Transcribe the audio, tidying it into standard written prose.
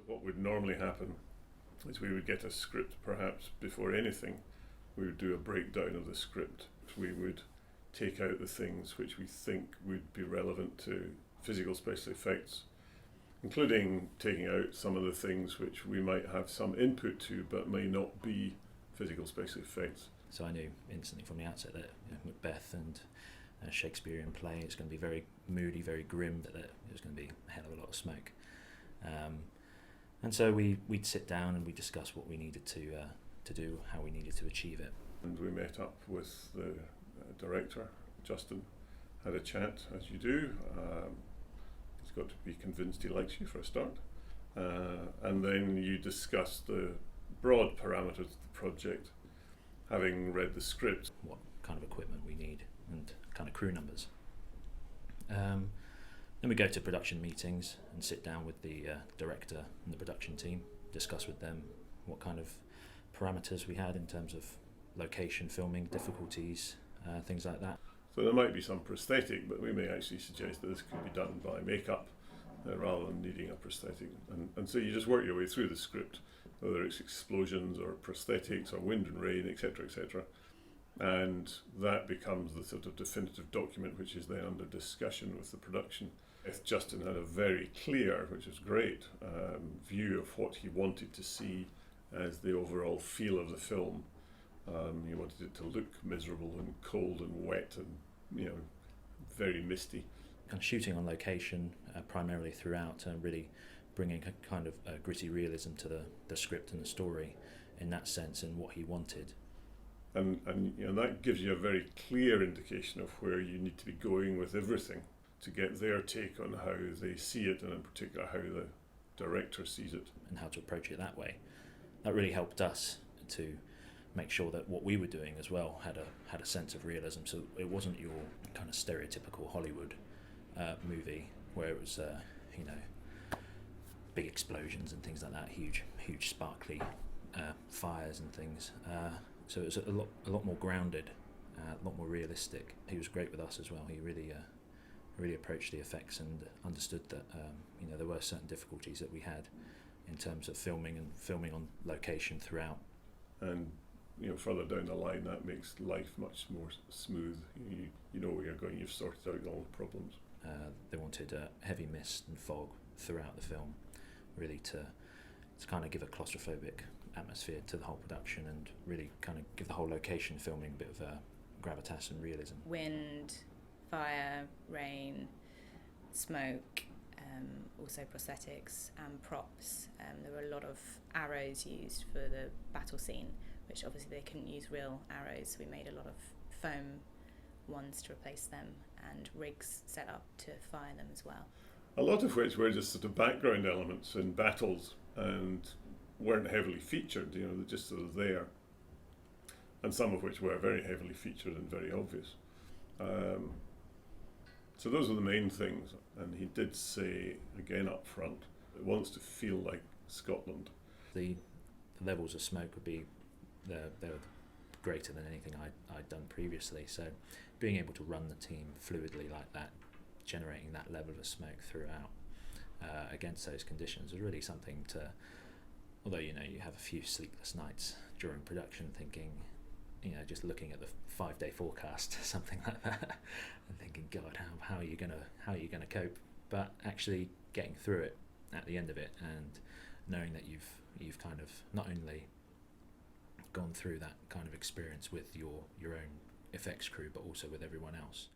What would normally happen is we would get a script perhaps before anything. We would do a breakdown of the script. We would take out the things which we think would be relevant to physical special effects, including taking out some of the things which we might have some input to but may not be physical special effects. So I knew instantly from the outset that Macbeth and a Shakespearean play, it's going to be very moody, very grim, that there was going to be a hell of a lot of smoke. And so we'd sit down and we'd discuss what we needed to do, how we needed to achieve it. And we met up with the director, Justin, had a chat, as you do. He's got to be convinced he likes you for a start. And then you discuss the broad parameters of the project, having read the script. What kind of equipment we need and kind of crew numbers. Then we go to production meetings and sit down with the director and the production team, discuss with them what kind of parameters we had in terms of location, filming, difficulties, things like that. So there might be some prosthetic, but we may actually suggest that this could be done by makeup rather than needing a prosthetic. And so you just work your way through the script, whether it's explosions or prosthetics or wind and rain, etc., etc. And that becomes the sort of definitive document which is then under discussion with the production. If Justin had a very clear, which is great, view of what he wanted to see as the overall feel of the film. He wanted it to look miserable and cold and wet and, very misty. Kind of shooting on location primarily throughout, really bringing a kind of gritty realism to the script and the story in that sense and what he wanted. And that gives you a very clear indication of where you need to be going with everything to get their take on how they see it, and in particular how the director sees it. And how to approach it that way. That really helped us to make sure that what we were doing as well had a sense of realism. So it wasn't your kind of stereotypical Hollywood movie where it was, big explosions and things like that, huge sparkly fires and things. So it was a lot more grounded, a lot more realistic. He was great with us as well. He really approached the effects and understood that there were certain difficulties that we had in terms of filming on location throughout. And further down the line, that makes life much more smooth. You know where you're going. You've sorted out all the problems. They wanted heavy mist and fog throughout the film, really to kind of give a claustrophobic atmosphere to the whole production and really kind of give the whole location filming a bit of gravitas and realism. Wind, fire, rain, smoke, also prosthetics and props. There were a lot of arrows used for the battle scene, which obviously they couldn't use real arrows, so we made a lot of foam ones to replace them and rigs set up to fire them as well. A lot of which were just sort of background elements in battles and weren't heavily featured, they're just sort of there. And some of which were very heavily featured and very obvious. So those are the main things, and he did say again up front, it wants to feel like Scotland. The levels of smoke would be they were greater than anything I'd done previously, so being able to run the team fluidly like that, generating that level of smoke throughout against those conditions was really something to, although you have a few sleepless nights during production thinking, just looking at the 5-day forecast, something like that, and thinking, God, how are you gonna cope? But actually getting through it at the end of it, and knowing that you've kind of not only gone through that kind of experience with your own effects crew, but also with everyone else.